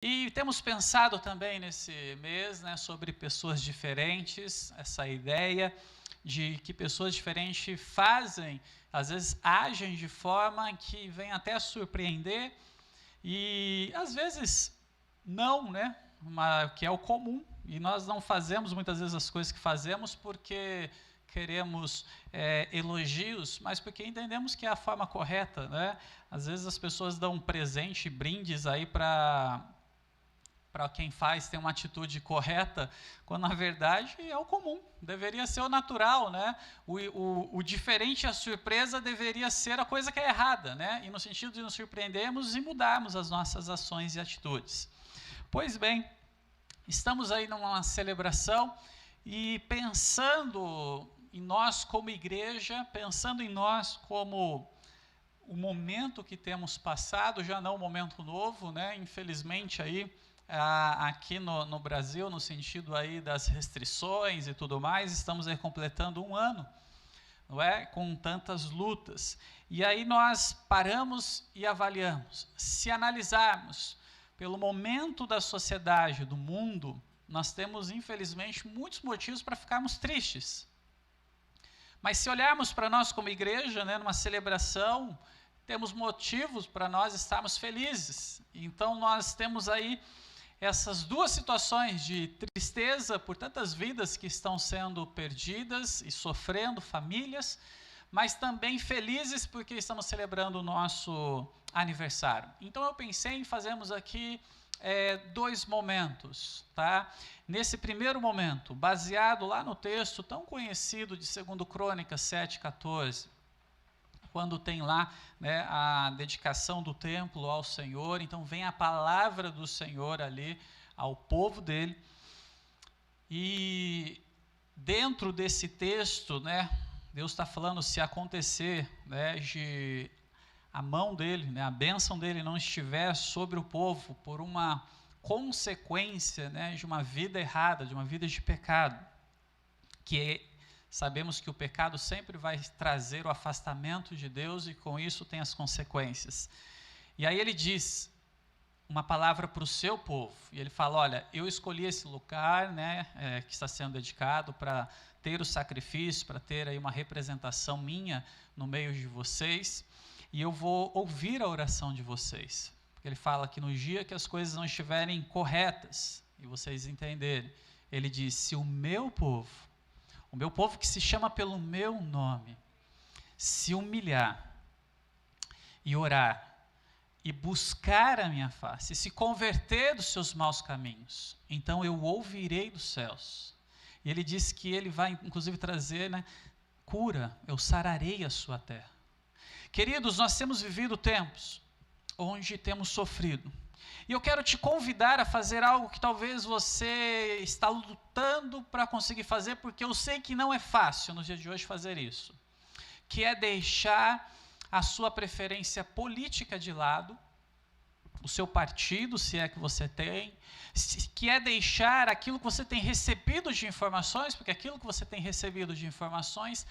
E temos pensado também nesse mês, né, sobre pessoas diferentes, essa ideia de que pessoas diferentes fazem, às vezes agem de forma que vem até a surpreender e às vezes não, né, que é o comum. E nós não fazemos muitas vezes as coisas que fazemos porque queremos elogios, mas porque entendemos que é a forma correta, né? Às vezes as pessoas dão um presente, brindes aí para quem faz ter uma atitude correta, quando na verdade é o comum, deveria ser o natural, né? O diferente, a surpresa deveria ser a coisa que é errada, né? E no sentido de nos surpreendermos e mudarmos as nossas ações e atitudes. Pois bem, estamos aí numa celebração e pensando em nós como igreja, pensando em nós como o momento que temos passado, já não um momento novo, né? Infelizmente aí aqui no Brasil, no sentido aí das restrições e tudo mais, estamos aí completando um ano, não é? Com tantas lutas. E aí nós paramos e avaliamos. Se analisarmos pelo momento da sociedade, do mundo, nós temos, infelizmente, muitos motivos para ficarmos tristes. Mas se olharmos para nós como igreja, né, numa celebração, temos motivos para nós estarmos felizes. Então nós temos aí essas duas situações de tristeza por tantas vidas que estão sendo perdidas e sofrendo, famílias, mas também felizes porque estamos celebrando o nosso aniversário. Então eu pensei em fazermos aqui dois momentos, tá? Nesse primeiro momento, baseado lá no texto tão conhecido de 2 Crônicas 7,14, quando tem lá, né, a dedicação do templo ao Senhor, então vem a palavra do Senhor ali ao povo dele, e dentro desse texto, né, Deus está falando, se acontecer, né, de a mão dele, né, a bênção dele não estiver sobre o povo por uma consequência, né, de uma vida errada, de uma vida de pecado, que sabemos que o pecado sempre vai trazer o afastamento de Deus e com isso tem as consequências. E aí ele diz uma palavra para o seu povo, e ele fala, olha, eu escolhi esse lugar, né, que está sendo dedicado para ter o sacrifício, para ter aí uma representação minha no meio de vocês, e eu vou ouvir a oração de vocês. Porque ele fala que no dia que as coisas não estiverem corretas, e vocês entenderem, ele diz, se o meu povo que se chama pelo meu nome, se humilhar e orar, e buscar a minha face, e se converter dos seus maus caminhos, então eu ouvirei dos céus. E ele diz que ele vai, inclusive, trazer, né, cura, eu sararei a sua terra. Queridos, nós temos vivido tempos onde temos sofrido. E eu quero te convidar a fazer algo que talvez você está lutando para conseguir fazer, porque eu sei que não é fácil nos dias de hoje fazer isso, que é deixar a sua preferência política de lado, o seu partido, se é que você tem, que é deixar aquilo que você tem recebido de informações, porque aquilo que você tem recebido de informações,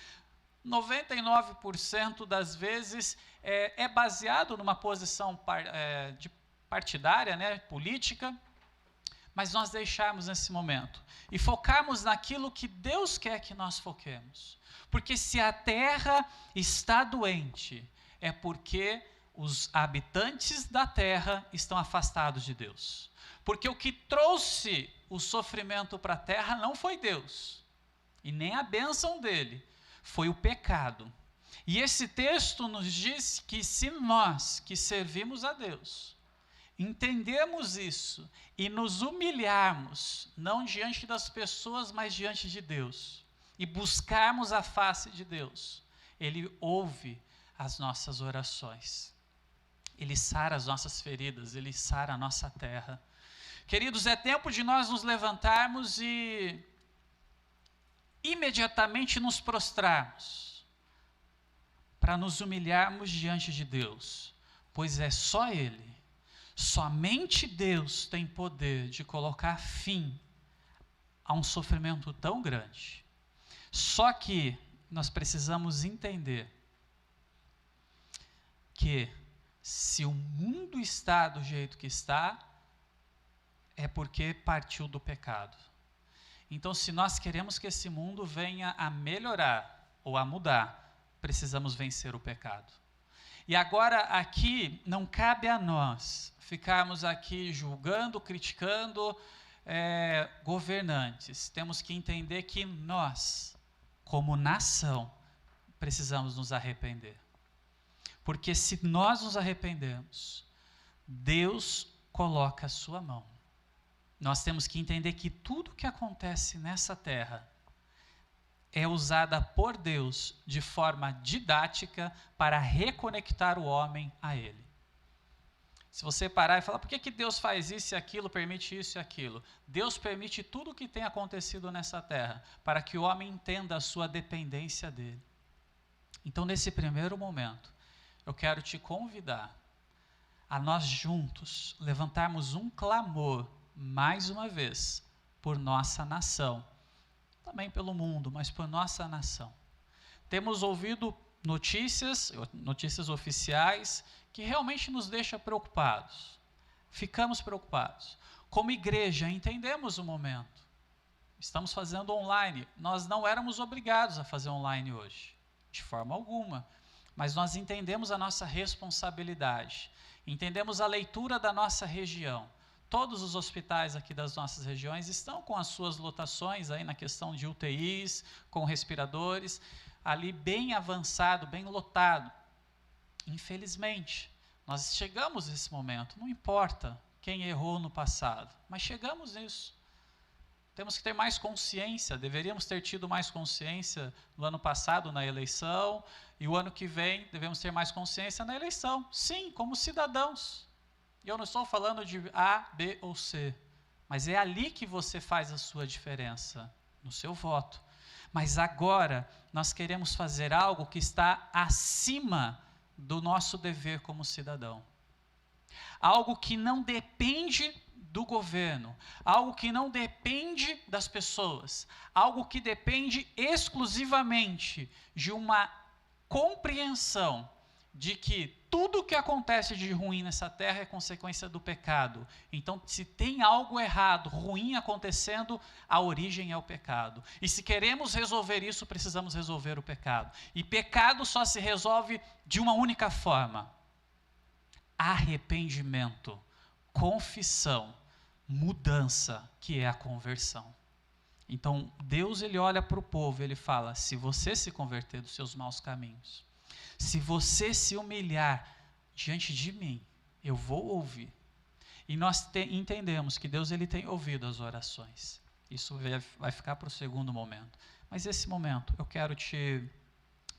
99% das vezes é baseado numa posição partidária, né, política, mas nós deixarmos nesse momento e focarmos naquilo que Deus quer que nós foquemos. Porque se a terra está doente, é porque os habitantes da terra estão afastados de Deus. Porque o que trouxe o sofrimento para a terra não foi Deus, e nem a bênção dele, foi o pecado. E esse texto nos diz que se nós que servimos a Deus, entendemos isso e nos humilharmos, não diante das pessoas, mas diante de Deus, e buscarmos a face de Deus, Ele ouve as nossas orações, Ele sara as nossas feridas, Ele sara a nossa terra. Queridos, é tempo de nós nos levantarmos e imediatamente nos prostrarmos, para nos humilharmos diante de Deus, pois é só Ele, somente Deus tem poder de colocar fim a um sofrimento tão grande. Só que nós precisamos entender que se o mundo está do jeito que está, é porque partiu do pecado. Então, se nós queremos que esse mundo venha a melhorar ou a mudar, precisamos vencer o pecado. E agora aqui não cabe a nós ficarmos aqui julgando, criticando governantes. Temos que entender que nós, como nação, precisamos nos arrepender. Porque se nós nos arrependermos, Deus coloca a sua mão. Nós temos que entender que tudo que acontece nessa terra é usada por Deus de forma didática para reconectar o homem a Ele. Se você parar e falar, por que Deus faz isso e aquilo, permite isso e aquilo? Deus permite tudo o que tem acontecido nessa terra, para que o homem entenda a sua dependência dEle. Então, nesse primeiro momento, eu quero te convidar a nós juntos levantarmos um clamor, mais uma vez, por nossa nação. Também pelo mundo, mas por nossa nação. Temos ouvido notícias oficiais, que realmente nos deixam preocupados. Ficamos preocupados. Como igreja, entendemos o momento. Estamos fazendo online. Nós não éramos obrigados a fazer online hoje, de forma alguma. Mas nós entendemos a nossa responsabilidade. Entendemos a leitura da nossa região. Todos os hospitais aqui das nossas regiões estão com as suas lotações aí na questão de UTIs, com respiradores, ali bem avançado, bem lotado. Infelizmente, nós chegamos nesse momento, não importa quem errou no passado, mas chegamos nisso. Temos que ter mais consciência, deveríamos ter tido mais consciência no ano passado na eleição, e o ano que vem devemos ter mais consciência na eleição. Sim, como cidadãos. E eu não estou falando de A, B ou C, mas é ali que você faz a sua diferença, no seu voto. Mas agora nós queremos fazer algo que está acima do nosso dever como cidadão. Algo que não depende do governo, algo que não depende das pessoas, algo que depende exclusivamente de uma compreensão de que tudo o que acontece de ruim nessa terra é consequência do pecado. Então, se tem algo errado, ruim acontecendo, a origem é o pecado. E se queremos resolver isso, precisamos resolver o pecado. E pecado só se resolve de uma única forma: arrependimento, confissão, mudança, que é a conversão. Então, Deus ele olha para o povo, ele fala: se você se converter dos seus maus caminhos, se você se humilhar diante de mim, eu vou ouvir. E nós entendemos que Deus ele tem ouvido as orações. Isso vai ficar para o segundo momento. Mas esse momento, eu quero te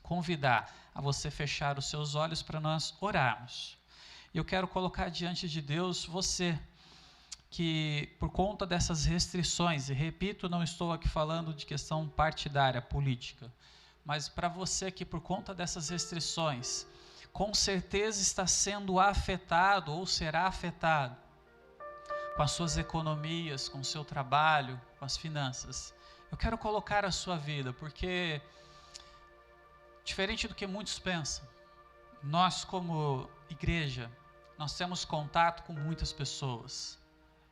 convidar a você fechar os seus olhos para nós orarmos. E eu quero colocar diante de Deus você, que por conta dessas restrições, e repito, não estou aqui falando de questão partidária, política, mas para você que por conta dessas restrições, com certeza está sendo afetado ou será afetado com as suas economias, com o seu trabalho, com as finanças. Eu quero colocar a sua vida, porque diferente do que muitos pensam, nós como igreja, nós temos contato com muitas pessoas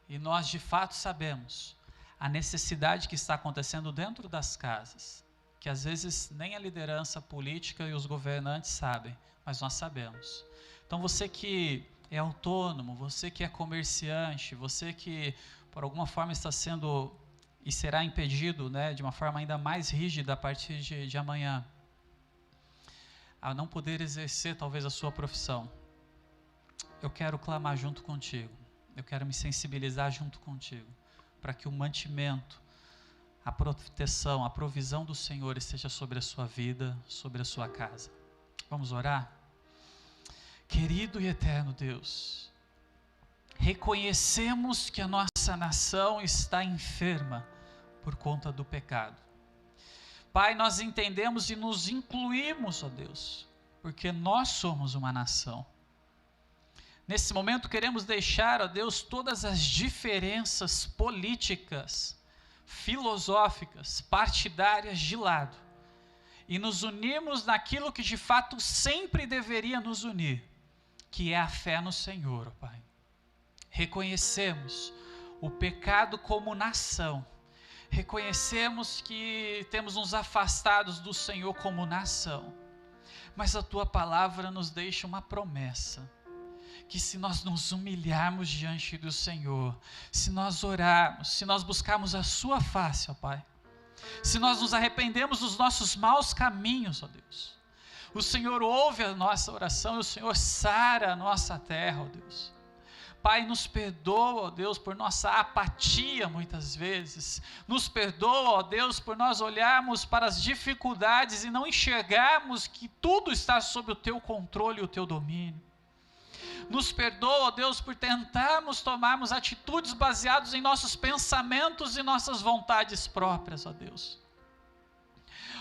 e nós de fato sabemos a necessidade que está acontecendo dentro das casas, que às vezes nem a liderança política e os governantes sabem, mas nós sabemos. Então você que é autônomo, você que é comerciante, você que por alguma forma está sendo e será impedido, de uma forma ainda mais rígida a partir de amanhã, a não poder exercer talvez a sua profissão, eu quero clamar junto contigo, eu quero me sensibilizar junto contigo, para que o mantimento, a proteção, a provisão do Senhor esteja sobre a sua vida, sobre a sua casa. Vamos orar? Querido e eterno Deus, reconhecemos que a nossa nação está enferma por conta do pecado. Pai, nós entendemos e nos incluímos, ó Deus, porque nós somos uma nação. Nesse momento queremos deixar, ó Deus, todas as diferenças políticas, filosóficas, partidárias de lado e nos unirmos naquilo que de fato sempre deveria nos unir, que é a fé no Senhor, ó Pai. Reconhecemos o pecado como nação. Reconhecemos que temos nos afastados do Senhor como nação, mas a Tua palavra nos deixa uma promessa, que se nós nos humilharmos diante do Senhor, se nós orarmos, se nós buscarmos a Sua face, ó Pai, se nós nos arrependemos dos nossos maus caminhos, ó Deus, o Senhor ouve a nossa oração e o Senhor sara a nossa terra, ó Deus. Pai, nos perdoa, ó Deus, por nossa apatia muitas vezes. Nos perdoa, ó Deus, por nós olharmos para as dificuldades e não enxergarmos que tudo está sob o Teu controle e o Teu domínio. Nos perdoa, ó Deus, por tentarmos tomarmos atitudes baseadas em nossos pensamentos e nossas vontades próprias, ó Deus.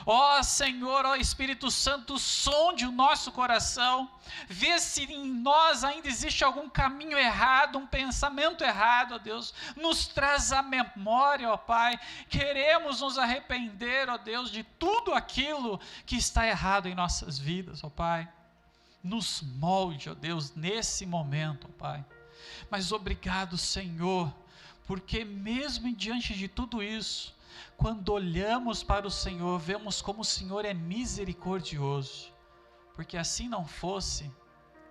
Ó Senhor, ó Espírito Santo, sonde o nosso coração, vê se em nós ainda existe algum caminho errado, um pensamento errado, ó Deus, nos traz a memória, ó Pai, queremos nos arrepender, ó Deus, de tudo aquilo que está errado em nossas vidas, ó Pai, nos molde, ó Deus, nesse momento, ó Pai, mas obrigado, Senhor, porque mesmo diante de tudo isso, quando olhamos para o Senhor, vemos como o Senhor é misericordioso, porque assim não fosse,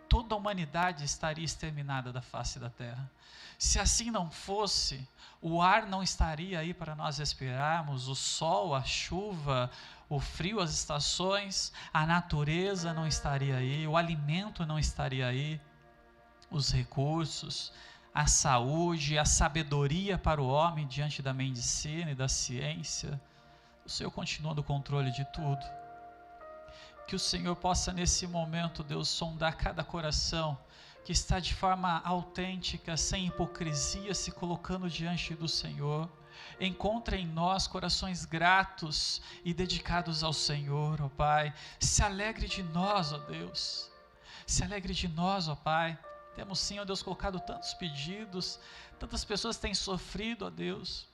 toda a humanidade estaria exterminada da face da terra. Se assim não fosse, o ar não estaria aí para nós respirarmos, o sol, a chuva, o frio, as estações, a natureza não estaria aí, o alimento não estaria aí, os recursos, a saúde, a sabedoria para o homem diante da medicina e da ciência. O Senhor continua no controle de tudo. Que o Senhor possa nesse momento, Deus, sondar cada coração que está de forma autêntica, sem hipocrisia, se colocando diante do Senhor. Encontre em nós corações gratos e dedicados ao Senhor, ó Pai. Se alegre de nós, ó Deus. Se alegre de nós, ó Pai. Temos sim, ó Deus, colocado tantos pedidos, tantas pessoas têm sofrido, ó Deus,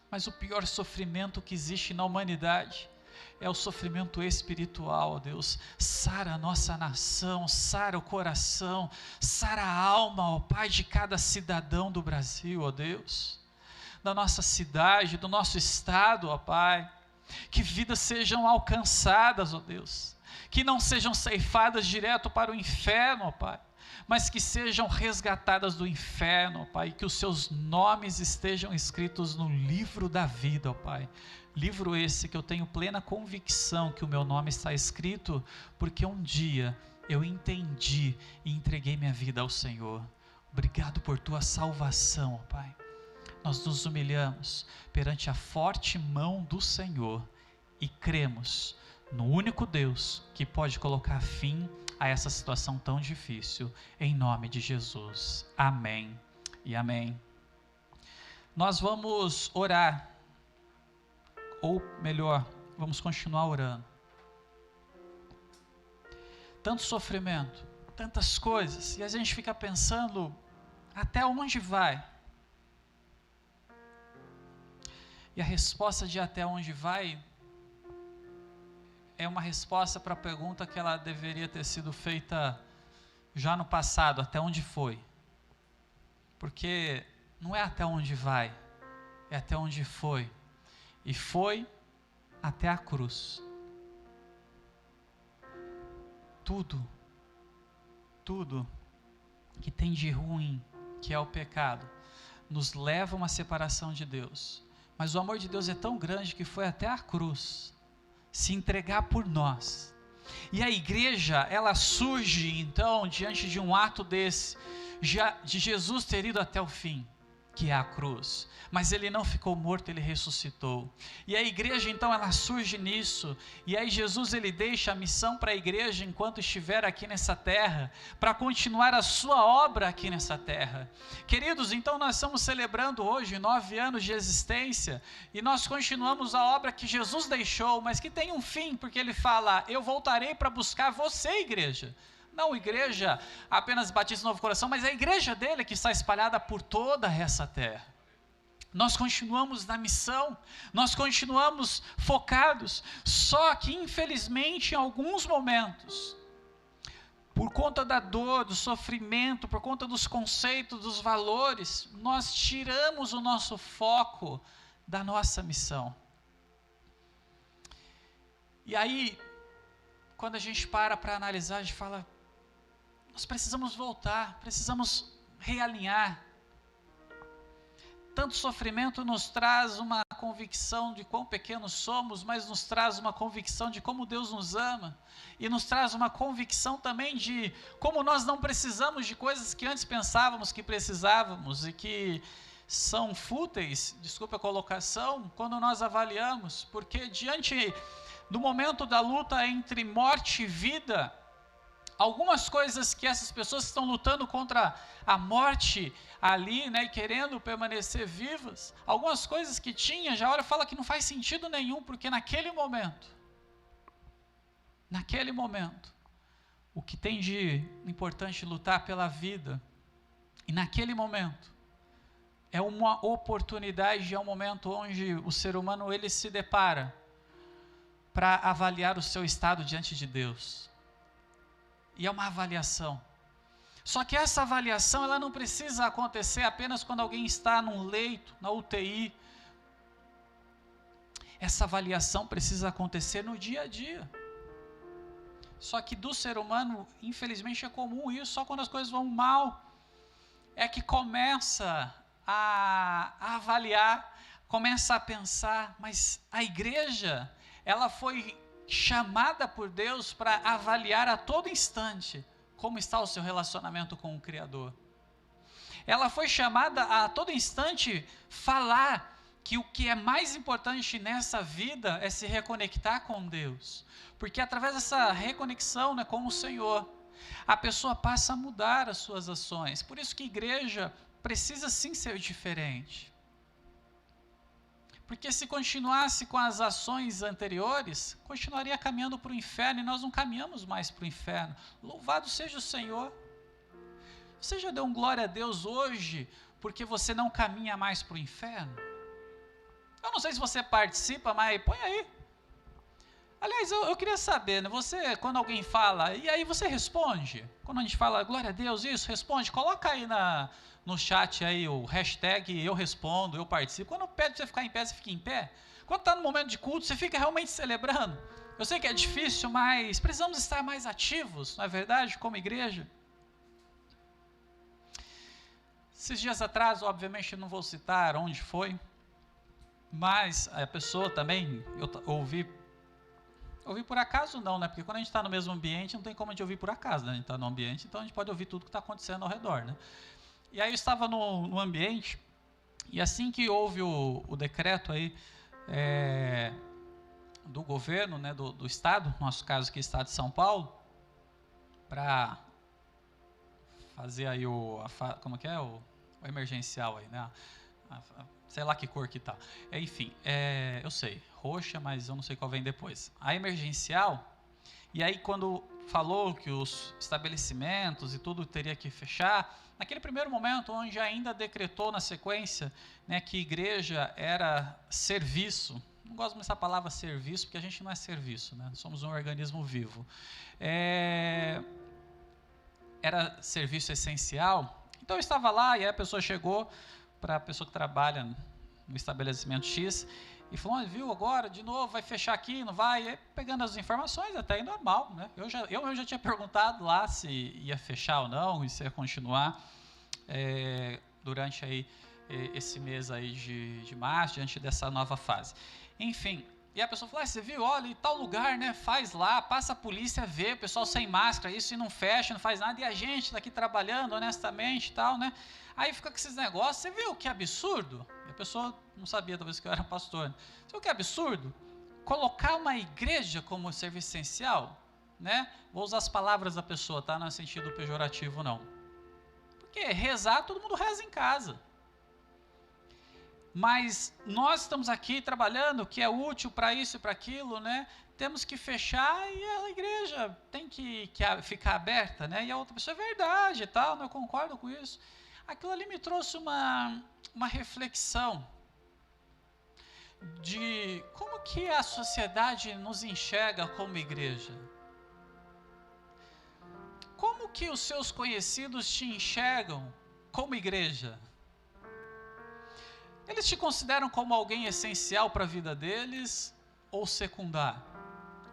mas o pior sofrimento que existe na humanidade é o sofrimento espiritual, ó Deus. Sara a nossa nação, sara o coração, sara a alma, ó Pai, de cada cidadão do Brasil, ó Deus, da nossa cidade, do nosso estado, ó Pai, que vidas sejam alcançadas, ó Deus, que não sejam ceifadas direto para o inferno, ó Pai, mas que sejam resgatadas do inferno, ó Pai, que os seus nomes estejam escritos no livro da vida, ó Pai. Livro esse que eu tenho plena convicção que o meu nome está escrito, porque um dia eu entendi e entreguei minha vida ao Senhor. Obrigado por tua salvação, ó Pai. Nós nos humilhamos perante a forte mão do Senhor e cremos no único Deus que pode colocar fim a essa situação tão difícil, em nome de Jesus. Amém e amém. Nós vamos orar, ou melhor, vamos continuar orando. Tanto sofrimento, tantas coisas, e a gente fica pensando, até onde vai? E a resposta de até onde vai é uma resposta para a pergunta que ela deveria ter sido feita já no passado, até onde foi? Porque não é até onde vai, é até onde foi. E foi até a cruz. Tudo que tem de ruim, que é o pecado, nos leva a uma separação de Deus. Mas o amor de Deus é tão grande que foi até a cruz se entregar por nós. E a igreja, ela surge então diante de um ato desse, já de Jesus ter ido até o fim, que é a cruz, mas ele não ficou morto, ele ressuscitou. E a igreja então ela surge nisso, e aí Jesus ele deixa a missão para a igreja enquanto estiver aqui nessa terra, para continuar a sua obra aqui nessa terra. Queridos, então nós estamos celebrando hoje 9 anos de existência, e nós continuamos a obra que Jesus deixou, mas que tem um fim, porque ele fala: eu voltarei para buscar você, igreja. Não igreja apenas Batista Novo Coração, mas a igreja dele que está espalhada por toda essa terra. Nós continuamos na missão, nós continuamos focados, só que infelizmente em alguns momentos, por conta da dor, do sofrimento, por conta dos conceitos, dos valores, nós tiramos o nosso foco da nossa missão. E aí, quando a gente para analisar, a gente fala, nós precisamos voltar, precisamos realinhar. Tanto sofrimento nos traz uma convicção de quão pequenos somos, mas nos traz uma convicção de como Deus nos ama, e nos traz uma convicção também de como nós não precisamos de coisas que antes pensávamos que precisávamos, e que são fúteis, desculpe a colocação, quando nós avaliamos, porque diante do momento da luta entre morte e vida, algumas coisas que essas pessoas que estão lutando contra a morte ali, né, e querendo permanecer vivas, algumas coisas que tinha, já olha e fala que não faz sentido nenhum, porque naquele momento, o que tem de importante lutar pela vida, e naquele momento, é uma oportunidade, é um momento onde o ser humano ele se depara para avaliar o seu estado diante de Deus. E é uma avaliação. Só que essa avaliação ela não precisa acontecer apenas quando alguém está num leito, na UTI. Essa avaliação precisa acontecer no dia a dia. Só que do ser humano, infelizmente é comum isso, só quando as coisas vão mal, é que começa a avaliar, começa a pensar, mas a igreja, ela foi chamada por Deus para avaliar a todo instante como está o seu relacionamento com o Criador. Ela foi chamada a todo instante falar que o que é mais importante nessa vida é se reconectar com Deus, porque através dessa reconexão, né, com o Senhor, a pessoa passa a mudar as suas ações. Por isso que a igreja precisa sim ser diferente. Porque se continuasse com as ações anteriores, continuaria caminhando para o inferno, e nós não caminhamos mais para o inferno. Louvado seja o Senhor. Você já deu um glória a Deus hoje, porque você não caminha mais para o inferno? Eu não sei se você participa, mas põe aí. Aliás, eu queria saber, né, você, quando alguém fala, e aí você responde? Quando a gente fala, glória a Deus, isso, responde, coloca aí no chat aí o hashtag eu respondo, eu participo. Quando pede para você ficar em pé, você fica em pé. Quando está no momento de culto, você fica realmente celebrando. Eu sei que é difícil, mas precisamos estar mais ativos, não é verdade, como igreja? Esses dias atrás, obviamente não vou citar onde foi, mas a pessoa também, eu ouvi por acaso não, né? Porque quando a gente está no mesmo ambiente, não tem como a gente ouvir por acaso, né? A gente está no ambiente, então a gente pode ouvir tudo que está acontecendo ao redor, né? E aí eu estava no ambiente, e assim que houve o decreto aí do governo, né, do estado, no nosso caso aqui, estado de São Paulo, para fazer aí como que é? O emergencial aí, né? Sei lá que cor que tá. Enfim, eu sei, roxa, mas eu não sei qual vem depois. A emergencial, e aí quando falou que os estabelecimentos e tudo teria que fechar, naquele primeiro momento, onde ainda decretou na sequência, né, que igreja era serviço, não gosto dessa palavra serviço, porque a gente não é serviço, né? Somos um organismo vivo. Era serviço essencial, então eu estava lá, e aí a pessoa chegou para a pessoa que trabalha no estabelecimento X, e falou, viu, agora, de novo, vai fechar aqui, não vai? E aí, pegando as informações, até aí normal, né? Eu já tinha perguntado lá se ia fechar ou não, e se ia continuar durante aí, esse mês aí de março, diante dessa nova fase. Enfim, e a pessoa falou, você viu, olha, em tal lugar, né, faz lá, passa a polícia, vê, o pessoal sem máscara, isso, e não fecha, não faz nada, e a gente daqui trabalhando honestamente e tal, né? Aí fica com esses negócios, você viu que absurdo? E a pessoa não sabia, talvez, que eu era pastor. Você viu que absurdo? Colocar uma igreja como serviço essencial, né? Vou usar as palavras da pessoa, tá? Não é sentido pejorativo, não. Porque rezar, todo mundo reza em casa. Mas nós estamos aqui trabalhando, que é útil para isso e para aquilo, né? Temos que fechar e a igreja tem que ficar aberta, né? E a outra pessoa, é verdade e tal, não, eu concordo com isso. Aquilo ali me trouxe uma reflexão de como que a sociedade nos enxerga como igreja. Como como que os seus conhecidos te enxergam como igreja? Eles te consideram como alguém essencial para a vida deles ou secundário?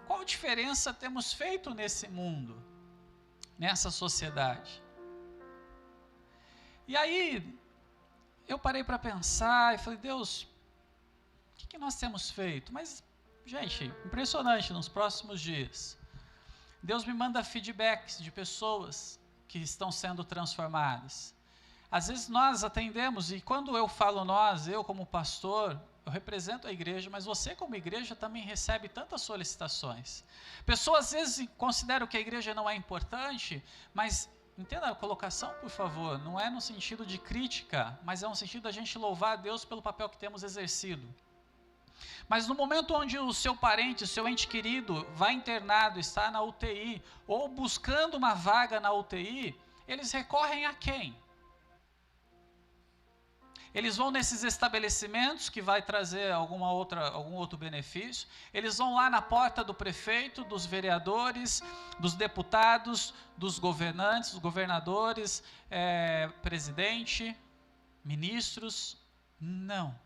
Qual diferença temos feito nesse mundo, nessa sociedade? E aí, eu parei para pensar e falei, Deus, o que nós temos feito? Mas, gente, impressionante, nos próximos dias, Deus me manda feedbacks de pessoas que estão sendo transformadas. Às vezes nós atendemos, e quando eu falo nós, eu como pastor, eu represento a igreja, mas você como igreja também recebe tantas solicitações. Pessoas às vezes consideram que a igreja não é importante, mas entenda a colocação, por favor, não é no sentido de crítica, mas é no sentido da gente louvar a Deus pelo papel que temos exercido. Mas no momento onde o seu parente, o seu ente querido vai internado, está na UTI, ou buscando uma vaga na UTI, eles recorrem a quem? Eles vão nesses estabelecimentos que vai trazer algum outro benefício, eles vão lá na porta do prefeito, dos vereadores, dos deputados, dos governantes, dos governadores, presidente, ministros. Não.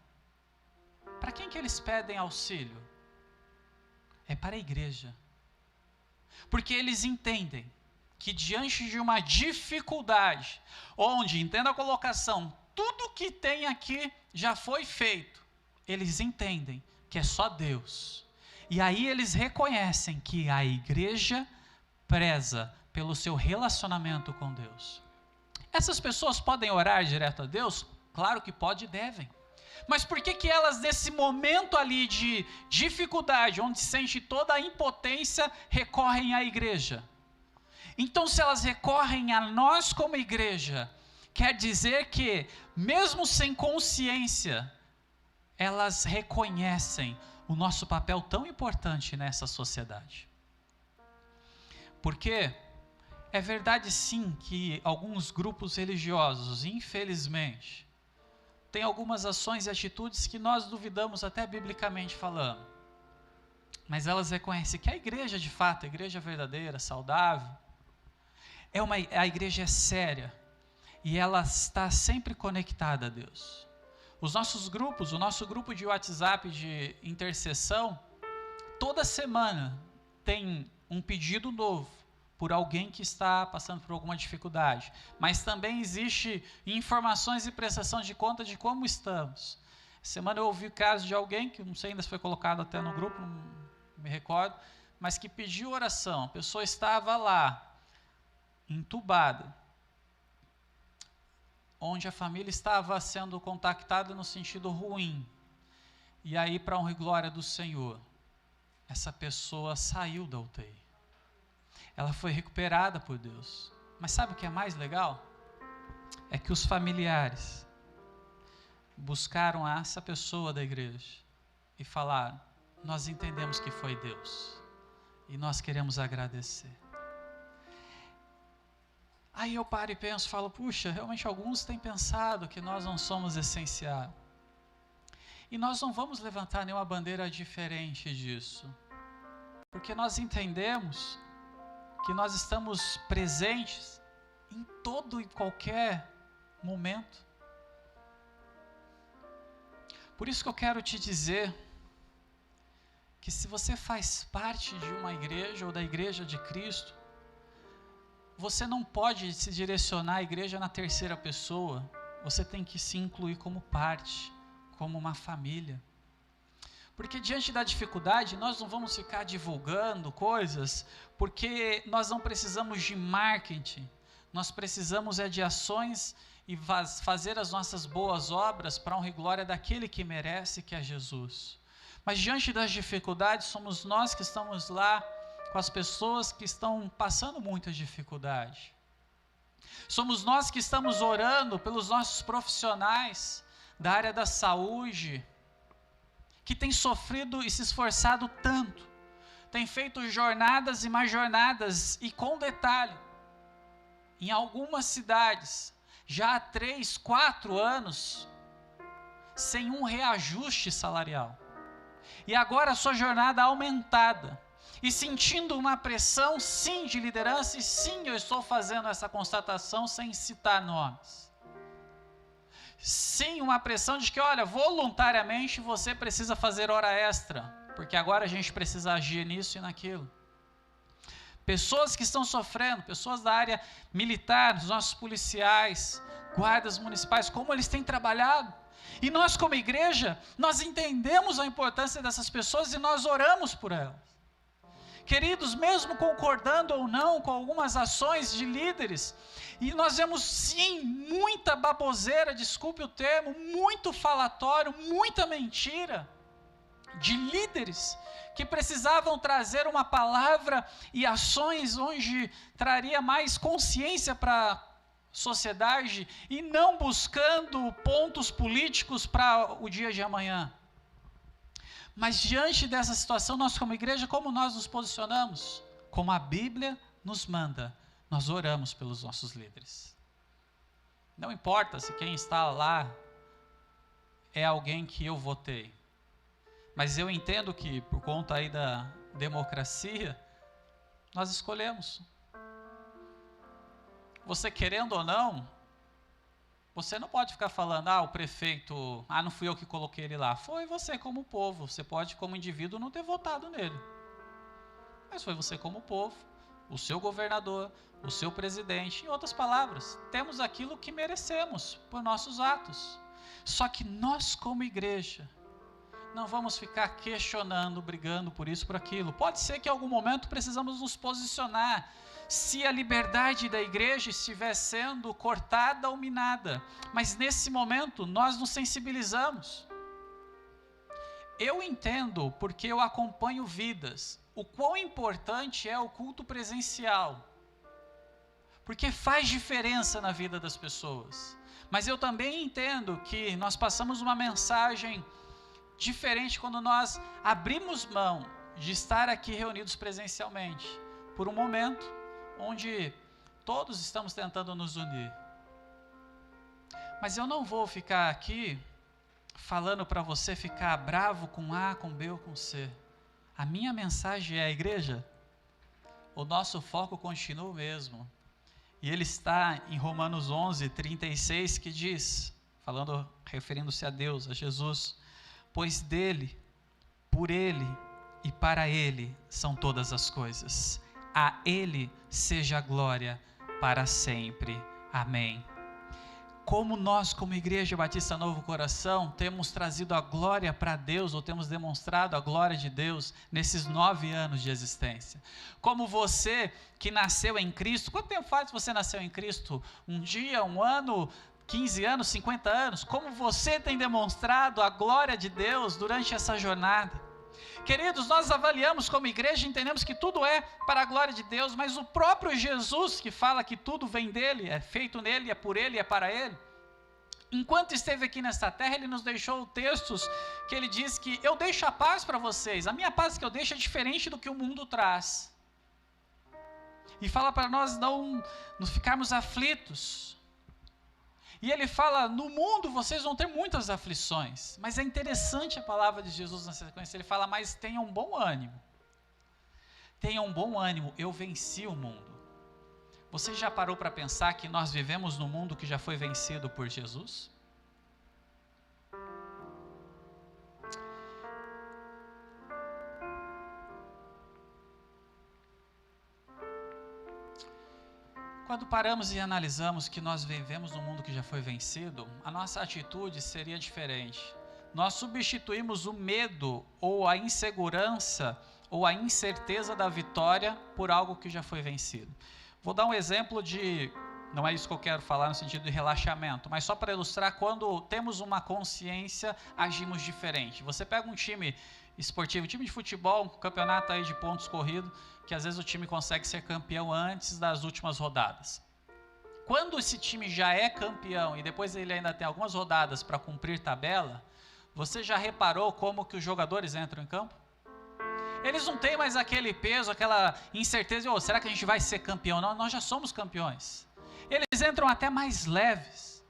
Para quem que eles pedem auxílio? É para a igreja. Porque eles entendem que diante de uma dificuldade, onde, entenda a colocação, tudo que tem aqui já foi feito, eles entendem que é só Deus. E aí eles reconhecem que a igreja preza pelo seu relacionamento com Deus. Essas pessoas podem orar direto a Deus? Claro que pode e devem. Mas por que elas, nesse momento ali de dificuldade, onde sente toda a impotência, recorrem à igreja? Então, se elas recorrem a nós como igreja, quer dizer que, mesmo sem consciência, elas reconhecem o nosso papel tão importante nessa sociedade. Porque é verdade sim que alguns grupos religiosos, infelizmente, têm algumas ações e atitudes que nós duvidamos até biblicamente falando. Mas elas reconhecem que a igreja de fato, a igreja verdadeira, saudável, a igreja é séria. E ela está sempre conectada a Deus. Os nossos grupos, o nosso grupo de WhatsApp de intercessão, toda semana tem um pedido novo por alguém que está passando por alguma dificuldade. Mas também existe informações e prestação de conta de como estamos. Semana eu ouvi o caso de alguém, que não sei ainda se foi colocado até no grupo, não me recordo, mas que pediu oração. A pessoa estava lá, entubada, onde a família estava sendo contactada no sentido ruim. E aí, para a honra e glória do Senhor, essa pessoa saiu da UTI. Ela foi recuperada por Deus. Mas sabe o que é mais legal? É que os familiares buscaram essa pessoa da igreja e falaram: nós entendemos que foi Deus e nós queremos agradecer. Aí eu paro e penso, falo, puxa, realmente alguns têm pensado que nós não somos essenciais. E nós não vamos levantar nenhuma bandeira diferente disso. Porque nós entendemos que nós estamos presentes em todo e qualquer momento. Por isso que eu quero te dizer que se você faz parte de uma igreja ou da igreja de Cristo, você não pode se direcionar à igreja na terceira pessoa, você tem que se incluir como parte, como uma família. Porque diante da dificuldade, nós não vamos ficar divulgando coisas, porque nós não precisamos de marketing, nós precisamos de ações e fazer as nossas boas obras para a honra e glória daquele que merece, que é Jesus. Mas diante das dificuldades, somos nós que estamos lá com as pessoas que estão passando muita dificuldade. Somos nós que estamos orando pelos nossos profissionais da área da saúde, que têm sofrido e se esforçado tanto, têm feito jornadas e mais jornadas, e com detalhe, em algumas cidades, já há 3, 4 anos, sem um reajuste salarial. E agora a sua jornada aumentada. e sentindo uma pressão, sim, de liderança, e sim, eu estou fazendo essa constatação sem citar nomes. Sim, uma pressão de que, olha, voluntariamente você precisa fazer hora extra, porque agora a gente precisa agir nisso e naquilo. Pessoas que estão sofrendo, pessoas da área militar, os nossos policiais, guardas municipais, como eles têm trabalhado. E nós, como igreja, nós entendemos a importância dessas pessoas e nós oramos por elas. Queridos, mesmo concordando ou não com algumas ações de líderes, e nós vemos sim muita baboseira, desculpe o termo, muito falatório, muita mentira, de líderes que precisavam trazer uma palavra e ações onde traria mais consciência para a sociedade e não buscando pontos políticos para o dia de amanhã. Mas diante dessa situação, nós como igreja, como nós nos posicionamos? Como a Bíblia nos manda, nós oramos pelos nossos líderes. Não importa se quem está lá é alguém que eu votei. Mas eu entendo que, por conta aí da democracia, nós escolhemos. Você querendo ou não, você não pode ficar falando, o prefeito, não fui eu que coloquei ele lá. Foi você como povo, você pode como indivíduo não ter votado nele. Mas foi você como povo, o seu governador, o seu presidente. Em outras palavras, temos aquilo que merecemos por nossos atos. Só que nós como igreja, não vamos ficar questionando, brigando por isso, por aquilo. Pode ser que em algum momento precisamos nos posicionar, se a liberdade da igreja estiver sendo cortada ou minada. Mas nesse momento nós nos sensibilizamos. Eu entendo, porque eu acompanho vidas, o quão importante é o culto presencial. Porque faz diferença na vida das pessoas. Mas eu também entendo que nós passamos uma mensagem diferente quando nós abrimos mão de estar aqui reunidos presencialmente, por um momento onde todos estamos tentando nos unir. Mas eu não vou ficar aqui falando para você ficar bravo com A, com B ou com C. A minha mensagem é: a igreja, o nosso foco continua o mesmo. E ele está em Romanos 11:36, que diz, referindo-se a Deus, a Jesus: pois dele, por ele e para ele são todas as coisas. A ele seja a glória para sempre. Amém. Como nós, como Igreja Batista Novo Coração, temos trazido a glória para Deus, ou temos demonstrado a glória de Deus nesses 9 anos de existência. Como você que nasceu em Cristo, quanto tempo faz você nasceu em Cristo? Um dia, um ano, 15 anos, 50 anos? Como você tem demonstrado a glória de Deus durante essa jornada? Queridos, nós avaliamos como igreja, entendemos que tudo é para a glória de Deus, mas o próprio Jesus, que fala que tudo vem dele, é feito nele, é por ele, é para ele, enquanto esteve aqui nesta terra, ele nos deixou textos que ele diz que eu deixo a paz para vocês, a minha paz que eu deixo é diferente do que o mundo traz, e fala para nós não nos ficarmos aflitos. E ele fala, no mundo vocês vão ter muitas aflições. Mas é interessante a palavra de Jesus na sequência. Ele fala, mas tenham bom ânimo. Tenham bom ânimo, eu venci o mundo. Você já parou para pensar que nós vivemos num mundo que já foi vencido por Jesus? Quando paramos e analisamos que nós vivemos num mundo que já foi vencido, a nossa atitude seria diferente. Nós substituímos o medo ou a insegurança ou a incerteza da vitória por algo que já foi vencido. Vou dar um exemplo não é isso que eu quero falar no sentido de relaxamento, mas só para ilustrar, quando temos uma consciência, agimos diferente. Você pega um time esportivo, time de futebol, um campeonato aí de pontos corridos, que às vezes o time consegue ser campeão antes das últimas rodadas. Quando esse time já é campeão e depois ele ainda tem algumas rodadas para cumprir tabela, você já reparou como que os jogadores entram em campo? Eles não têm mais aquele peso, aquela incerteza de, será que a gente vai ser campeão? Não, nós já somos campeões. Eles entram até mais leves.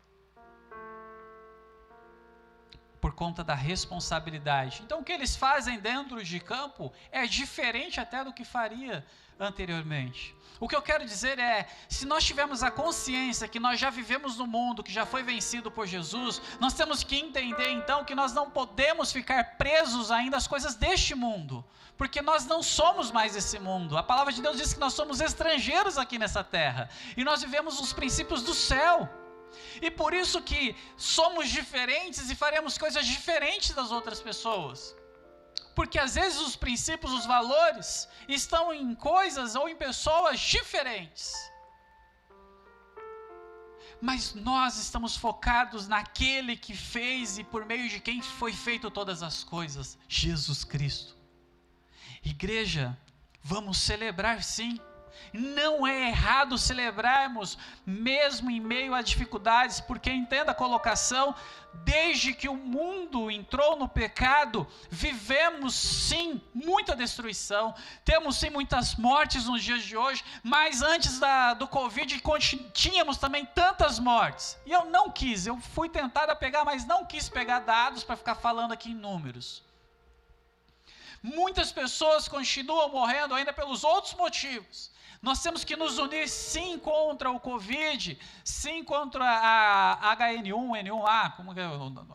Por conta da responsabilidade. Então, o que eles fazem dentro de campo é diferente até do que faria anteriormente. O que eu quero dizer é, se nós tivermos a consciência que nós já vivemos no mundo, que já foi vencido por Jesus, nós temos que entender então que nós não podemos ficar presos ainda às coisas deste mundo, porque nós não somos mais esse mundo. A palavra de Deus diz que nós somos estrangeiros aqui nessa terra, e nós vivemos os princípios do céu, e por isso que somos diferentes e faremos coisas diferentes das outras pessoas. Porque às vezes os princípios, os valores estão em coisas ou em pessoas diferentes. Mas nós estamos focados naquele que fez e por meio de quem foi feito todas as coisas, Jesus Cristo. Igreja, vamos celebrar sim. Não é errado celebrarmos, mesmo em meio a dificuldades, porque entenda a colocação, desde que o mundo entrou no pecado, vivemos sim muita destruição, temos sim muitas mortes nos dias de hoje, mas antes do Covid tínhamos também tantas mortes, e eu fui tentado a pegar, mas não quis pegar dados para ficar falando aqui em números. Muitas pessoas continuam morrendo ainda pelos outros motivos. Nós temos que nos unir sim contra o Covid, sim contra a HN1, N1A, como é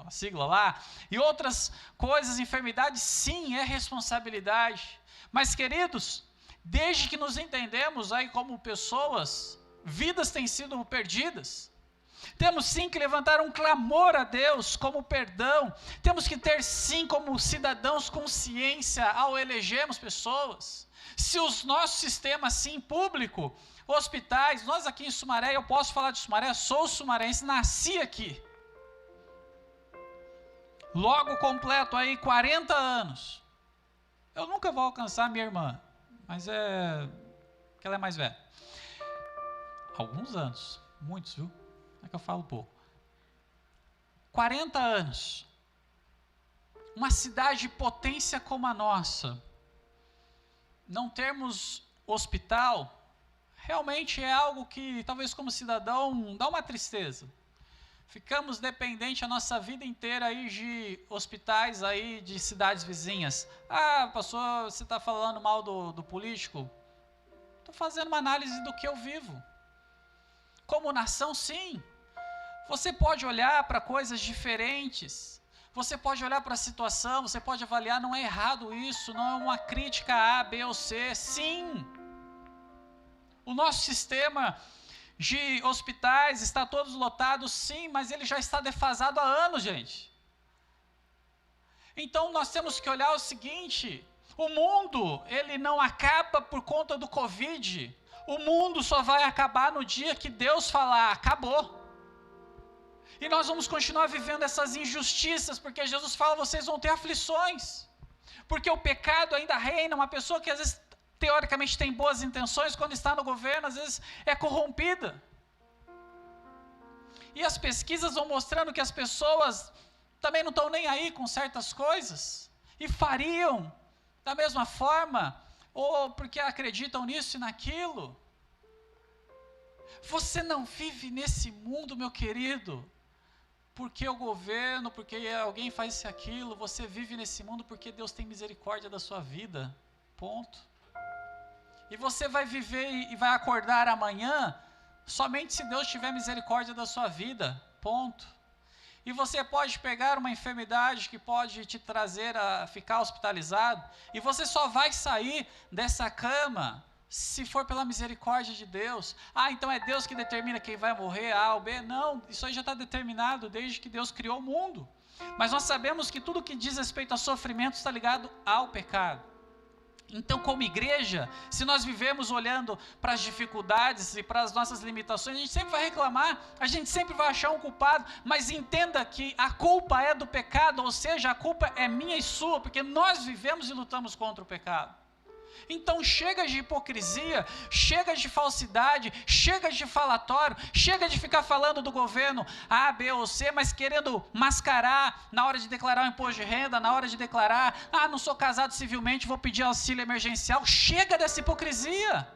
a sigla lá, e outras coisas, enfermidades, sim, é responsabilidade. Mas queridos, desde que nos entendemos aí como pessoas, vidas têm sido perdidas. Temos sim que levantar um clamor a Deus como perdão, temos que ter sim como cidadãos consciência ao elegermos pessoas. Se os nossos sistemas sim público, hospitais, nós aqui em Sumaré, eu posso falar de Sumaré, sou sumarense, nasci aqui. Logo completo aí 40 anos. Eu nunca vou alcançar minha irmã, mas que ela é mais velha. Alguns anos, muitos, viu? É que eu falo pouco. 40 anos. Uma cidade potência como a nossa. Não termos hospital, realmente é algo que, talvez como cidadão, dá uma tristeza. Ficamos dependentes a nossa vida inteira aí de hospitais aí de cidades vizinhas. Ah, pastor, você está falando mal do político? Estou fazendo uma análise do que eu vivo. Como nação, sim. Você pode olhar para coisas diferentes. Você pode olhar para a situação, você pode avaliar, não é errado isso, não é uma crítica A, B ou C, sim. O nosso sistema de hospitais está todos lotados, sim, mas ele já está defasado há anos, gente. Então nós temos que olhar o seguinte, o mundo, ele não acaba por conta do Covid, o mundo só vai acabar no dia que Deus falar, acabou. E nós vamos continuar vivendo essas injustiças, porque Jesus fala, vocês vão ter aflições, porque o pecado ainda reina. Uma pessoa que às vezes, teoricamente, tem boas intenções, quando está no governo, às vezes é corrompida. E as pesquisas vão mostrando que as pessoas também não estão nem aí com certas coisas, e fariam da mesma forma, ou porque acreditam nisso e naquilo. Você não vive nesse mundo, meu querido, porque o governo, porque alguém faz isso e aquilo, você vive nesse mundo porque Deus tem misericórdia da sua vida, ponto. E você vai viver e vai acordar amanhã, somente se Deus tiver misericórdia da sua vida, ponto. E você pode pegar uma enfermidade que pode te trazer a ficar hospitalizado, e você só vai sair dessa cama se for pela misericórdia de Deus. Ah, então é Deus que determina quem vai morrer, A ou B. Não, isso aí já está determinado desde que Deus criou o mundo. Mas nós sabemos que tudo que diz respeito a sofrimento está ligado ao pecado. Então, como igreja, se nós vivemos olhando para as dificuldades e para as nossas limitações, a gente sempre vai reclamar, a gente sempre vai achar um culpado, mas entenda que a culpa é do pecado, ou seja, a culpa é minha e sua, porque nós vivemos e lutamos contra o pecado. Então chega de hipocrisia, chega de falsidade, chega de falatório, chega de ficar falando do governo A, B ou C, mas querendo mascarar na hora de declarar o imposto de renda, na hora de declarar, não sou casado civilmente, vou pedir auxílio emergencial. Chega dessa hipocrisia.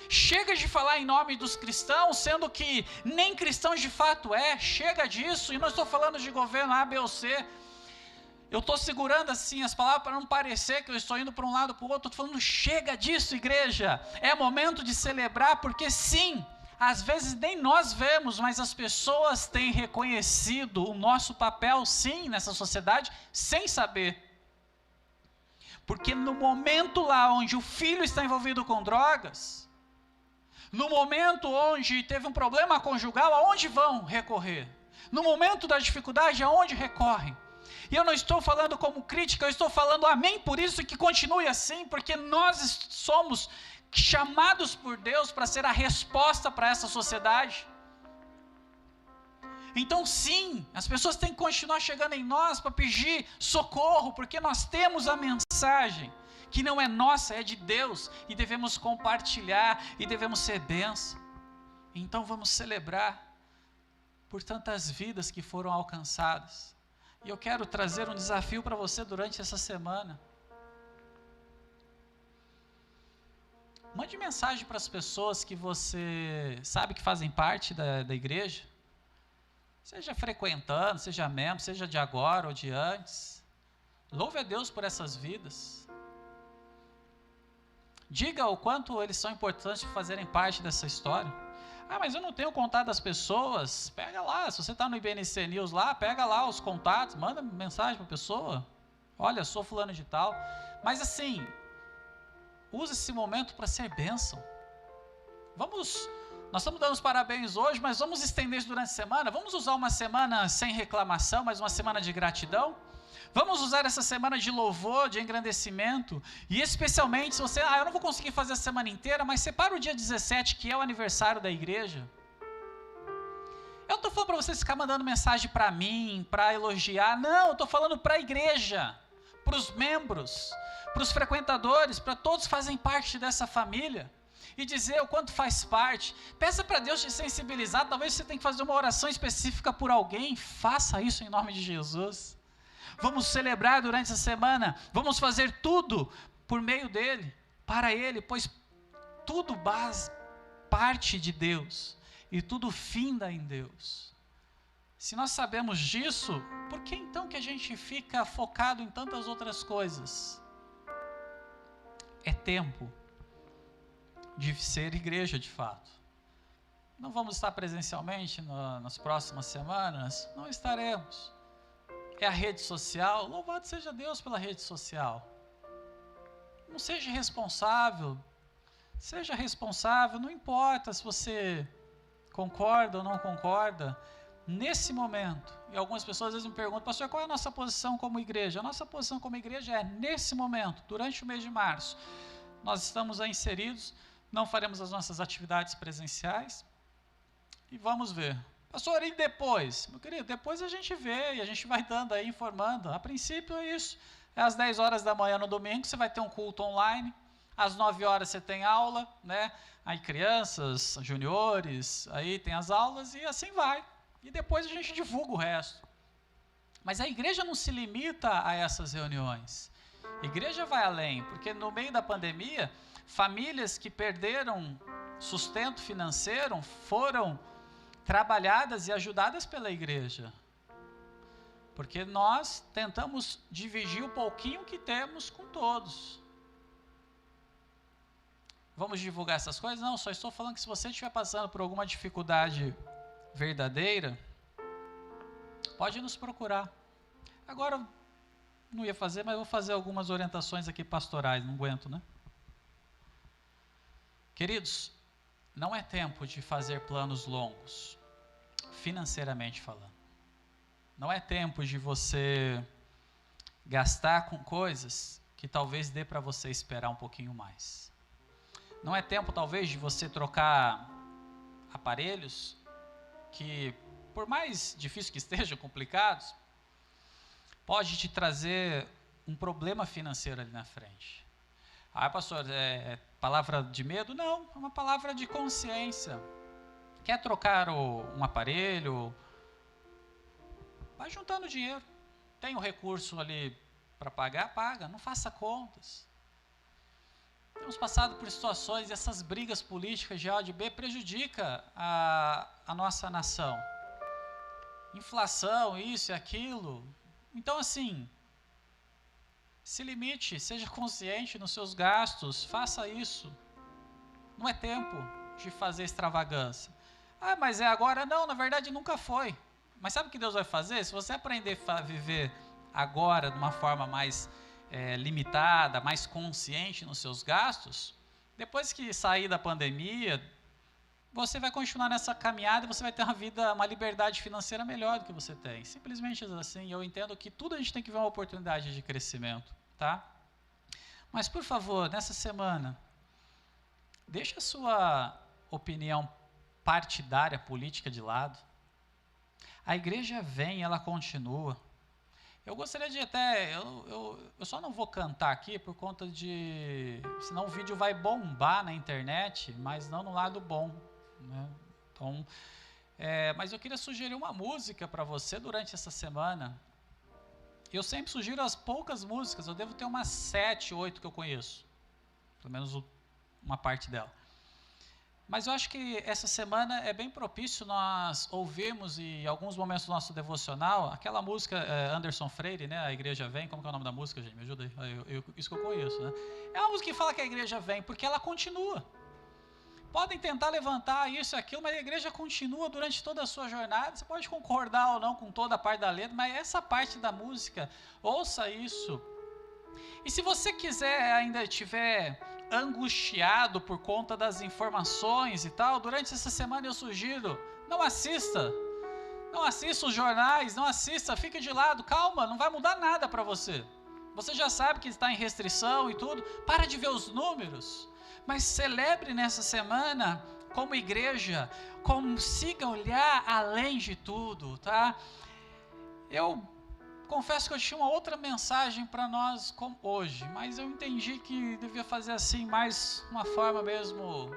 Chega de falar em nome dos cristãos, sendo que nem cristãos de fato chega disso, e não estou falando de governo A, B ou C, eu estou segurando assim as palavras para não parecer que eu estou indo para um lado para o outro, estou falando chega disso, igreja, é momento de celebrar, porque sim, às vezes nem nós vemos, mas as pessoas têm reconhecido o nosso papel sim nessa sociedade, sem saber, porque no momento lá onde o filho está envolvido com drogas, no momento onde teve um problema conjugal, aonde vão recorrer? No momento da dificuldade, aonde recorrem? E eu não estou falando como crítica, eu estou falando amém, por isso que continue assim, porque nós somos chamados por Deus para ser a resposta para essa sociedade. Então sim, as pessoas têm que continuar chegando em nós para pedir socorro, porque nós temos a mensagem, que não é nossa, é de Deus, e devemos compartilhar, e devemos ser bênção. Então vamos celebrar por tantas vidas que foram alcançadas. E eu quero trazer um desafio para você durante essa semana. Mande mensagem para as pessoas que você sabe que fazem parte da igreja, seja frequentando, seja membro, seja de agora ou de antes. Louve a Deus por essas vidas. Diga o quanto eles são importantes para fazerem parte dessa história. Ah, mas eu não tenho contato das pessoas. Pega lá, se você está no IBNC News lá, pega lá os contatos, manda mensagem para a pessoa. Olha, sou fulano de tal. Mas assim, use esse momento para ser bênção. Nós estamos dando os parabéns hoje, mas vamos estender isso durante a semana. Vamos usar uma semana sem reclamação, mas uma semana de gratidão. Vamos usar essa semana de louvor, de engrandecimento, e especialmente se você, eu não vou conseguir fazer a semana inteira, mas separa o dia 17, que é o aniversário da igreja. Eu não estou falando para você ficar mandando mensagem para mim, para elogiar, não, eu estou falando para a igreja, para os membros, para os frequentadores, para todos que fazem parte dessa família, e dizer o quanto faz parte. Peça para Deus te sensibilizar, talvez você tenha que fazer uma oração específica por alguém, faça isso em nome de Jesus. Vamos celebrar durante essa semana, vamos fazer tudo por meio dele, para ele, pois tudo parte de Deus, e tudo finda em Deus. Se nós sabemos disso, por que então que a gente fica focado em tantas outras coisas? É tempo de ser igreja de fato. Não vamos estar presencialmente nas próximas semanas? Não estaremos. É a rede social, louvado seja Deus pela rede social. Não seja responsável, não importa se você concorda ou não concorda, nesse momento, e algumas pessoas às vezes me perguntam, pastor, qual é a nossa posição como igreja? A nossa posição como igreja é, nesse momento, durante o mês de março, nós estamos aí inseridos, não faremos as nossas atividades presenciais, e vamos ver. Pastor, e depois? Meu querido, depois a gente vê e a gente vai dando aí, informando. A princípio é isso. É às 10 horas da manhã no domingo, você vai ter um culto online. Às 9 horas você tem aula, né? Aí crianças, juniores, aí tem as aulas e assim vai. E depois a gente divulga o resto. Mas a igreja não se limita a essas reuniões. A igreja vai além, porque no meio da pandemia, famílias que perderam sustento financeiro foram trabalhadas e ajudadas pela igreja, porque nós tentamos dividir o pouquinho que temos com todos. Vamos divulgar essas coisas? Não, só estou falando que se você estiver passando por alguma dificuldade verdadeira, pode nos procurar. Agora, não ia fazer, mas vou fazer algumas orientações aqui pastorais, não aguento, né? Queridos, não é tempo de fazer planos longos, financeiramente falando. Não é tempo de você gastar com coisas que talvez dê para você esperar um pouquinho mais. Não é tempo, talvez, de você trocar aparelhos que, por mais difícil que estejam, complicados, pode te trazer um problema financeiro ali na frente. Ah, pastor, é palavra de medo? Não, é uma palavra de consciência. Quer trocar um aparelho? Vai juntando dinheiro. Tem um recurso ali para pagar? Paga. Não faça contas. Temos passado por situações, e essas brigas políticas de A ou de B prejudicam a nossa nação. Inflação, isso e aquilo. Então, assim, se limite, seja consciente nos seus gastos, faça isso. Não é tempo de fazer extravagância. Ah, mas é agora? Não, na verdade nunca foi. Mas sabe o que Deus vai fazer? Se você aprender a viver agora de uma forma mais limitada, mais consciente nos seus gastos, depois que sair da pandemia, você vai continuar nessa caminhada e você vai ter uma liberdade financeira melhor do que você tem. Simplesmente assim, eu entendo que tudo a gente tem que ver uma oportunidade de crescimento, tá? Mas, por favor, nessa semana, deixa a sua opinião partidária, política de lado. A igreja vem, ela continua. Eu gostaria de até, eu só não vou cantar aqui por conta de, senão o vídeo vai bombar na internet, mas não no lado bom, né? Então, mas eu queria sugerir uma música para você durante essa semana. Eu sempre sugiro as poucas músicas, eu devo ter umas 7, 8 que eu conheço, pelo menos uma parte dela. Mas eu acho que essa semana é bem propício nós ouvirmos, em alguns momentos do nosso devocional, aquela música Anderson Freire, né? A Igreja Vem. Como que é o nome da música, gente? Me ajuda aí. Isso que eu conheço, né? É uma música que fala que a igreja vem, porque ela continua. Podem tentar levantar isso e aquilo, mas a igreja continua durante toda a sua jornada. Você pode concordar ou não com toda a parte da letra, mas essa parte da música, ouça isso. E se você quiser ainda estiver angustiado por conta das informações e tal, durante essa semana eu sugiro, não assista os jornais, não assista, fique de lado, calma, não vai mudar nada para você. Você já sabe que está em restrição e tudo, para de ver os números, mas celebre nessa semana como igreja, consiga olhar além de tudo, tá? Eu confesso que eu tinha uma outra mensagem para nós hoje, mas eu entendi que devia fazer assim, mais uma forma mesmo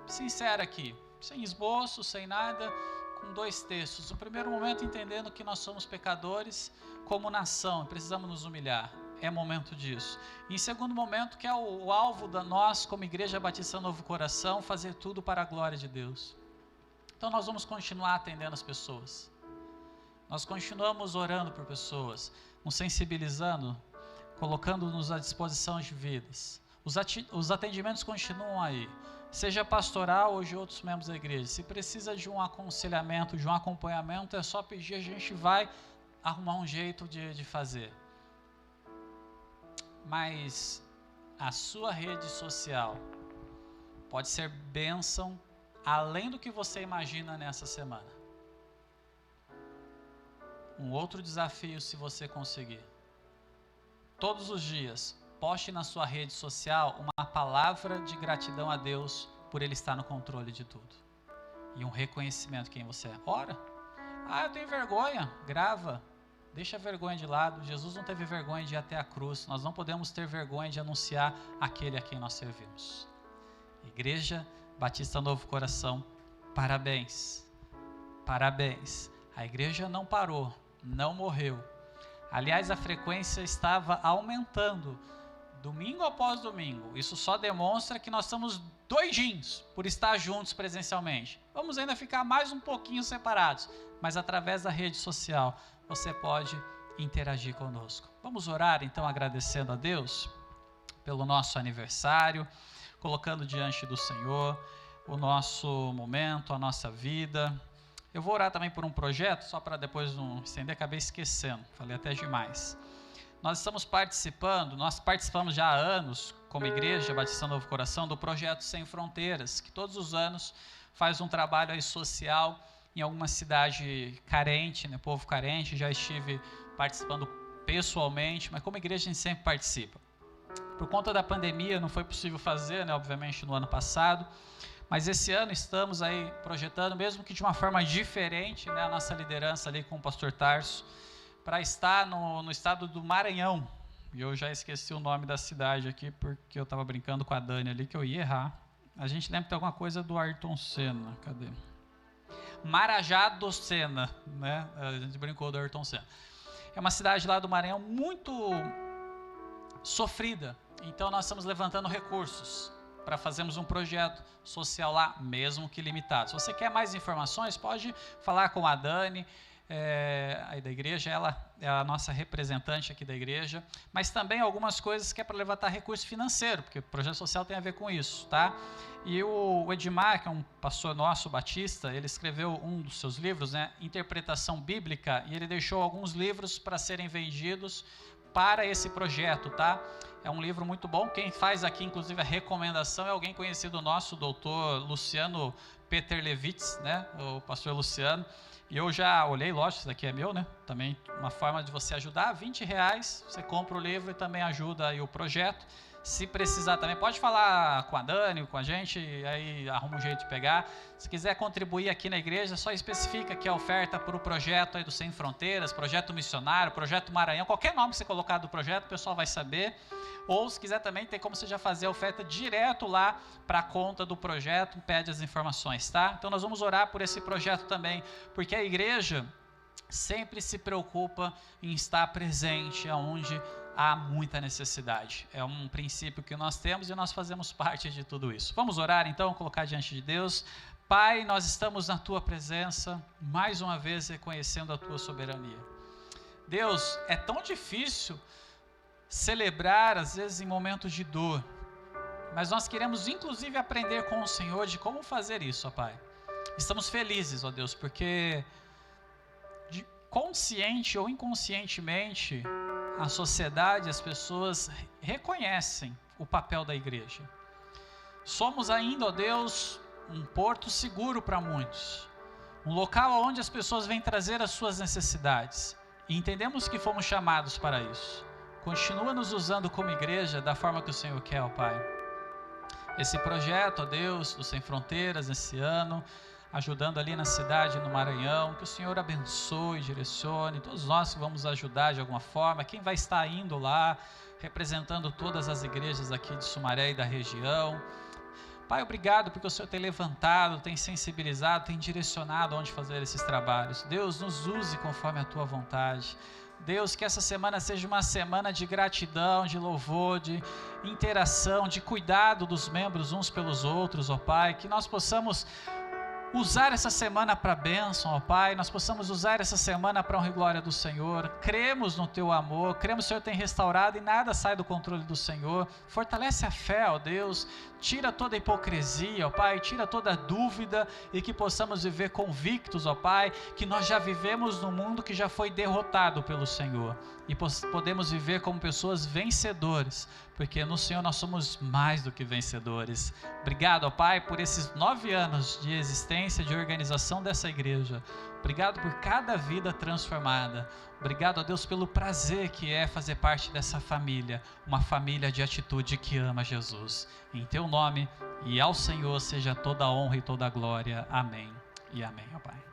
sincera aqui, sem esboço, sem nada, com 2 textos. No primeiro momento, entendendo que nós somos pecadores como nação, precisamos nos humilhar, é momento disso. E em segundo momento, que é o alvo da nós, como Igreja Batista Novo Coração, fazer tudo para a glória de Deus. Então nós vamos continuar atendendo as pessoas. Nós continuamos orando por pessoas, nos sensibilizando, colocando-nos à disposição de vidas. Os atendimentos continuam aí, seja pastoral ou de outros membros da igreja. Se precisa de um aconselhamento, de um acompanhamento, é só pedir, a gente vai arrumar um jeito de fazer. Mas a sua rede social pode ser bênção além do que você imagina nessa semana. Um outro desafio, se você conseguir. Todos os dias, poste na sua rede social uma palavra de gratidão a Deus por Ele estar no controle de tudo. E um reconhecimento de quem você é. Ora, eu tenho vergonha, grava. Deixa a vergonha de lado. Jesus não teve vergonha de ir até a cruz. Nós não podemos ter vergonha de anunciar aquele a quem nós servimos. Igreja Batista Novo Coração, parabéns. Parabéns. A igreja não parou, não morreu. Aliás, a frequência estava aumentando, domingo após domingo. Isso só demonstra que nós estamos doidinhos por estar juntos presencialmente. Vamos ainda ficar mais um pouquinho separados, mas através da rede social você pode interagir conosco. Vamos orar então, agradecendo a Deus pelo nosso aniversário, colocando diante do Senhor o nosso momento, a nossa vida. Eu vou orar também por um projeto, só para depois não estender, acabei esquecendo, falei até demais. Nós participamos já há anos, como Igreja Batista Novo Coração, do projeto Sem Fronteiras, que todos os anos faz um trabalho aí social em alguma cidade carente, né, povo carente. Já estive participando pessoalmente, mas como igreja a gente sempre participa. Por conta da pandemia não foi possível fazer, né, obviamente no ano passado, mas esse ano estamos aí projetando, mesmo que de uma forma diferente, né, a nossa liderança ali com o pastor Tarso, para estar no estado do Maranhão. E eu já esqueci o nome da cidade aqui, porque eu estava brincando com a Dani ali, que eu ia errar. A gente lembra que tem alguma coisa do Ayrton Senna, cadê? Marajá do Senna, né? A gente brincou do Ayrton Senna. É uma cidade lá do Maranhão muito sofrida. Então nós estamos levantando recursos para fazermos um projeto social lá, mesmo que limitado. Se você quer mais informações, pode falar com a Dani, aí da igreja, ela é a nossa representante aqui da igreja, mas também algumas coisas que é para levantar recurso financeiro, porque o projeto social tem a ver com isso, tá? E o Edmar, que é um pastor nosso, batista, ele escreveu um dos seus livros, né, Interpretação Bíblica, e ele deixou alguns livros para serem vendidos para esse projeto, tá? É um livro muito bom. Quem faz aqui, inclusive, a recomendação é alguém conhecido nosso, o doutor Luciano Peterlevitz, né? O pastor Luciano. E eu já olhei, lógico, isso daqui é meu, né? Também uma forma de você ajudar, R$20, você compra o livro e também ajuda aí o projeto. Se precisar também, pode falar com a Dani, com a gente, aí arruma um jeito de pegar. Se quiser contribuir aqui na igreja, só especifica que a oferta para o projeto aí do Sem Fronteiras, projeto missionário, projeto Maranhão, qualquer nome que você colocar do projeto, o pessoal vai saber. Ou se quiser também, tem como você já fazer a oferta direto lá para a conta do projeto, pede as informações, tá? Então nós vamos orar por esse projeto também, porque a igreja sempre se preocupa em estar presente aonde há muita necessidade. É um princípio que nós temos e nós fazemos parte de tudo isso. Vamos orar então, colocar diante de Deus. Pai, nós estamos na Tua presença, mais uma vez reconhecendo a Tua soberania. Deus, é tão difícil celebrar, às vezes, em momentos de dor, mas nós queremos, inclusive, aprender com o Senhor de como fazer isso, ó Pai. Estamos felizes, ó Deus, porque consciente ou inconscientemente, a sociedade, as pessoas reconhecem o papel da igreja. Somos ainda, ó Deus, um porto seguro para muitos, um local onde as pessoas vêm trazer as suas necessidades, e entendemos que fomos chamados para isso. Continua nos usando como igreja da forma que o Senhor quer, ó Pai. Esse projeto, ó Deus, do Sem Fronteiras, esse ano, ajudando ali na cidade, no Maranhão, que o Senhor abençoe, direcione, todos nós que vamos ajudar de alguma forma, quem vai estar indo lá, representando todas as igrejas aqui de Sumaré e da região. Pai, obrigado porque o Senhor tem levantado, tem sensibilizado, tem direcionado onde fazer esses trabalhos. Deus, nos use conforme a Tua vontade. Deus, que essa semana seja uma semana de gratidão, de louvor, de interação, de cuidado dos membros uns pelos outros, ó Pai, que nós possamos usar essa semana para a bênção, ó Pai, nós possamos usar essa semana para a honra e glória do Senhor. Cremos no Teu amor, cremos que o Senhor tem restaurado e nada sai do controle do Senhor. Fortalece a fé, ó Deus, tira toda a hipocrisia, ó Pai, tira toda a dúvida e que possamos viver convictos, ó Pai, que nós já vivemos num mundo que já foi derrotado pelo Senhor e podemos viver como pessoas vencedores, porque no Senhor nós somos mais do que vencedores. Obrigado, ó Pai, por esses 9 anos de existência, de organização dessa igreja. Obrigado por cada vida transformada. Obrigado, ó Deus, pelo prazer que é fazer parte dessa família, uma família de atitude que ama Jesus. Em Teu nome e ao Senhor seja toda a honra e toda a glória. Amém e amém, ó Pai.